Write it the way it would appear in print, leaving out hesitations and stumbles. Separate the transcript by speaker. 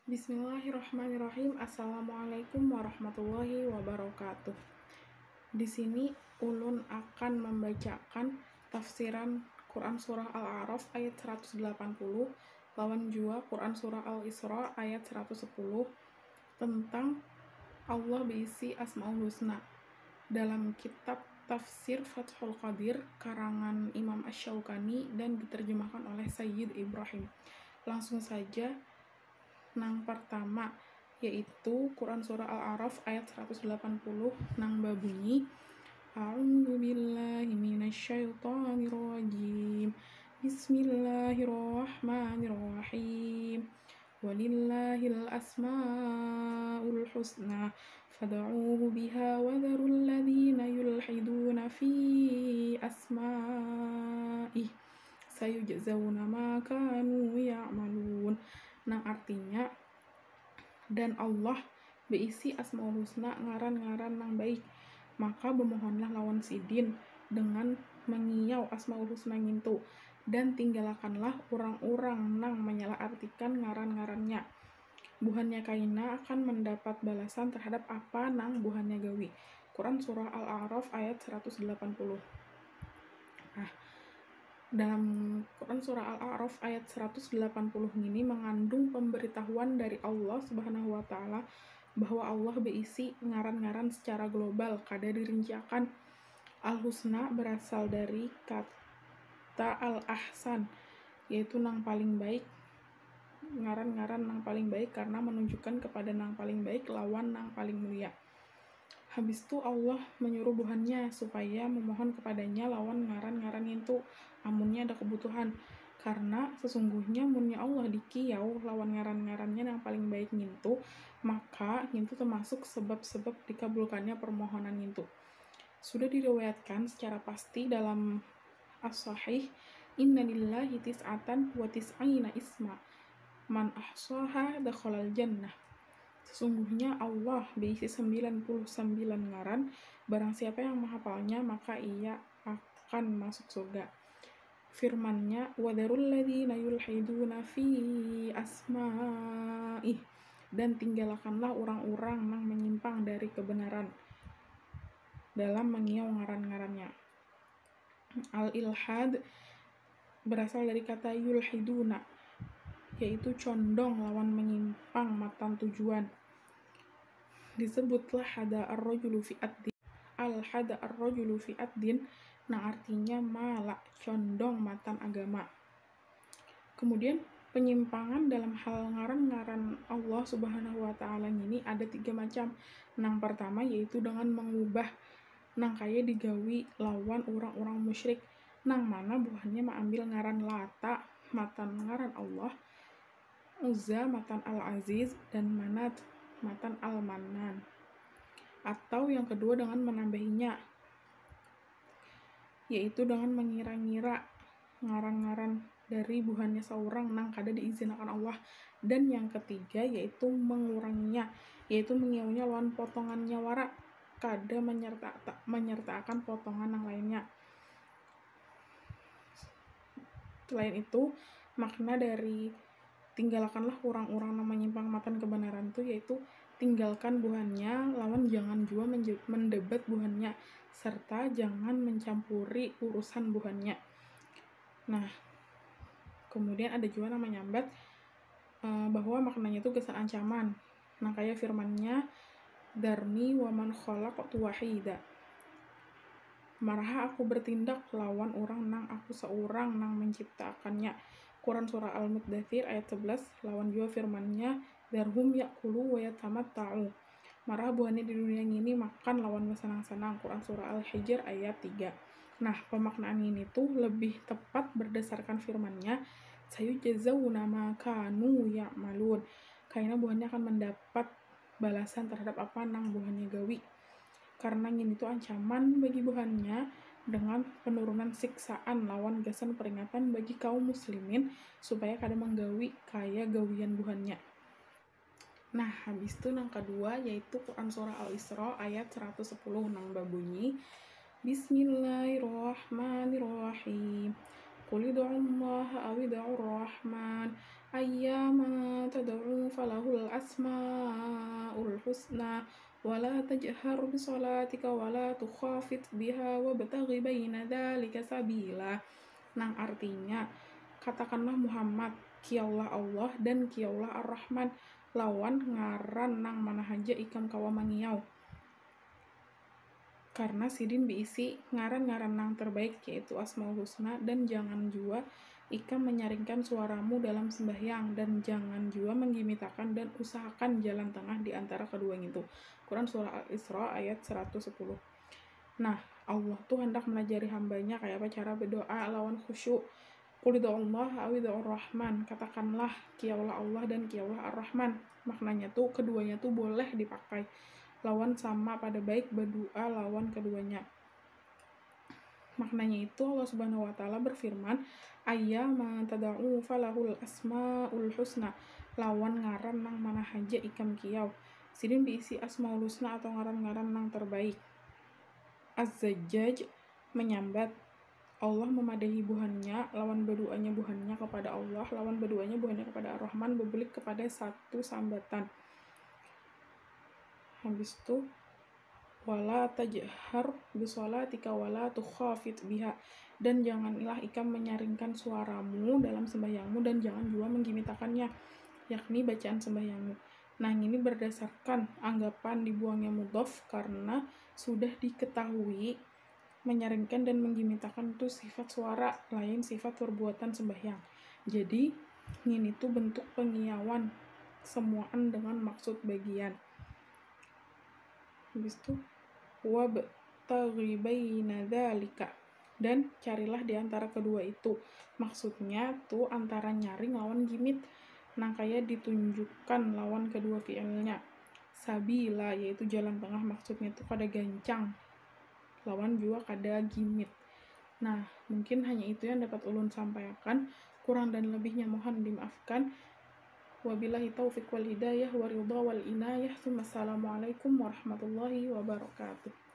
Speaker 1: Bismillahirrahmanirrahim. Assalamualaikum warahmatullahi wabarakatuh. Di sini Ulun akan membacakan tafsiran Quran Surah Al-A'raf ayat 180, lawan jua Quran Surah Al-Isra ayat 110 tentang Allah berisi Asmaul Husna dalam kitab Tafsir Fathul Qadir karangan Imam Asy-Syaukani dan diterjemahkan oleh Sayyid Ibrahim. Langsung saja nang pertama, yaitu Quran Surah Al-A'raf ayat 180 nang babunyi A'udzu billahi minasyaitonir rajim. Bismillahirrahmanirrahim. Walillahil asmaul husna fad'uuhu biha wa dharul ladzina yulhiduna fi asma'ih sayujzauna ma kanu ya'malun. Nah, artinya, dan Allah berisi Asmaul Husna ngaran-ngaran nang baik, maka bermohonlah lawan sidin dengan mengiau Asmaul Husna ngintu, dan tinggalakanlah orang-orang nang menyalahartikan ngaran-ngarannya. Buhannya kaina akan mendapat balasan terhadap apa nang buhannya gawi. Quran Surah Al-A'raf ayat 180. Nah, dalam Quran Surah Al-A'raf ayat 180 ini mengandung pemberitahuan dari Allah Subhanahu wa Ta'ala bahwa Allah berisi ngaran-ngaran secara global, kada dirinciakan. Al-Husna berasal dari kata Al-Ahsan, yaitu nang paling baik, ngaran-ngaran nang paling baik karena menunjukkan kepada nang paling baik lawan nang paling mulia. Habis itu Allah menyuruh buhannya supaya memohon kepadanya lawan ngaran-ngaran itu amunnya ada kebutuhan, karena sesungguhnya munnya Allah dikiau lawan ngaran-ngarannya yang paling baik ngintu, maka ngintu termasuk sebab-sebab dikabulkannya permohonan ngintu. Sudah diriwayatkan secara pasti dalam As-Sahih, inna lillahi tis'atan wa tis'ina isma man ahsaha dakhalal jannah. Sesungguhnya Allah berisi 99 ngaran, barang siapa yang menghafalnya maka ia akan masuk surga. Firman-Nya, wadarul ladzina yulhiduna fi asma'ih, dan tinggalkanlah orang-orang yang menyimpang dari kebenaran dalam mengiau ngaran-ngarannya. Al-ilhad berasal dari kata yulhiduna, yaitu condong lawan menyimpang matan tujuan. Disebutlah hada ar-rajulu fi ad-din. Al-hada ar-rajulu fi ad-din, nah artinya malak, condong matan agama. Kemudian penyimpangan dalam hal ngaran-ngaran Allah Subhanahu wa Ta'ala ini ada 3 macam. Nang pertama yaitu dengan mengubah nang kaya digawi lawan orang-orang musyrik, nang mana buahnya mengambil ngaran Lata matan ngaran Allah, Uzza matan Al-Aziz, dan Manat matan Al-Mannan. Atau yang kedua dengan menambahinya, yaitu dengan mengira-ngira ngaran-ngaran dari buhannya seorang nang kada diizinkan Allah. Dan yang ketiga yaitu menguranginya, yaitu mengiaunya lawan potongan nyawara, kada menyertakan potongan yang lainnya. Selain itu, makna dari tinggalkanlah orang-orang yang menyimpang matan kebenaran itu yaitu tinggalkan buhannya lawan jangan jua mendebat buhannya, serta jangan mencampuri urusan buhannya. Nah, kemudian ada juga yang menyambat bahwa maknanya itu kesan ancaman. Nah, kayak firman-Nya, darni wa man khalaqtu wahida, maraha aku bertindak lawan orang nang aku seorang nang menciptakannya. Quran Surah Al-Muddathir ayat 11, lawan juga firman-Nya, darhum yakulu wa yatamatta'u, maraha buahnya di dunia ini makan lawan bersenang-senang. Quran Surah Al-Hijr ayat 3. Nah, pemaknaan ini tuh lebih tepat berdasarkan firman-Nya, sayujzauna ma kanu ya'malun, karena buahnya akan mendapat balasan terhadap apa nang buahnya gawi. Karena ini tuh ancaman bagi buhannya dengan penurunan siksaan lawan gasan peringatan bagi kaum muslimin supaya kada menggawi kaya gawian buhannya. Nah, habis itu nang kedua yaitu Quran Surah Al-Isra ayat 110 nang babunyi, Bismillahirrahmanirrahim. Qul ud'ullaha aw ud'ur rahman ayyama tad'u falahul asmaul husna wala tajhar bisolatika wala tukhafit biha wabtaghi baina dzalika sabila. Nang artinya, katakanlah Muhammad, kiaulah Allah dan kiaulah Ar-Rahman, lawan ngaran nang mana haja ikam kawa mangiau. Karena sidin diisi ngaran-ngaran nang terbaik yaitu Asmaul Husna, dan jangan jua ikam menyaringkan suaramu dalam sembahyang, dan jangan jua menggimitakan dan usahakan jalan tengah di antara keduanya itu. Quran Surah Al-Isra ayat 110. Nah, Allah tuh hendak melajari hambanya kayak apa cara berdoa lawan khusyuk. Qul Allah awidhu Rahman, katakanlah kiaulah Allah dan kiaulah Ar-Rahman. Maknanya tuh keduanya tuh boleh dipakai lawan sama pada baik berdoa lawan keduanya. Maknanya itu Allah Subhanahu wa taala berfirman, ayyama tad'u falahul asmaul husna, lawan ngaran nang mana haja ikam kiau. Sidin diisi asmaul husna atau ngaran-ngaran nang terbaik. Az-Zajjaj menyambat, Allah memadahi buhannya lawan berdoanya buhannya kepada Allah, lawan berdoanya buhannya kepada Ar-Rahman, berbelik kepada satu sambatan. Habis itu wala tajhar bisolatika wala tukhafit biha, dan janganlah ikam menyaringkan suaramu dalam sembahyangmu dan jangan juga menggimitakannya, yakni bacaan sembahyangmu. Nah, ini berdasarkan anggapan dibuangnya mudhof karena sudah diketahui menyaringkan dan menggimitakan itu sifat suara lain sifat perbuatan sembahyang. Jadi ini tuh bentuk pengiauan semuaan dengan maksud bagian. Habis itu wabtaghi baina dzalika, dan carilah di antara kedua itu. Maksudnya tuh antara nyaring lawan gimit, nang kayak ditunjukkan lawan kedua fiilnya. Sabila yaitu jalan tengah, maksudnya tuh kada gancang lawan juga kada gimit. Nah, mungkin hanya itu yang dapat ulun sampaikan. Kurang dan lebihnya mohon dimaafkan. Wabillahi taufiq wal hidayah wa ridha wal inayah. Assalamualaikum warahmatullahi wabarakatuh.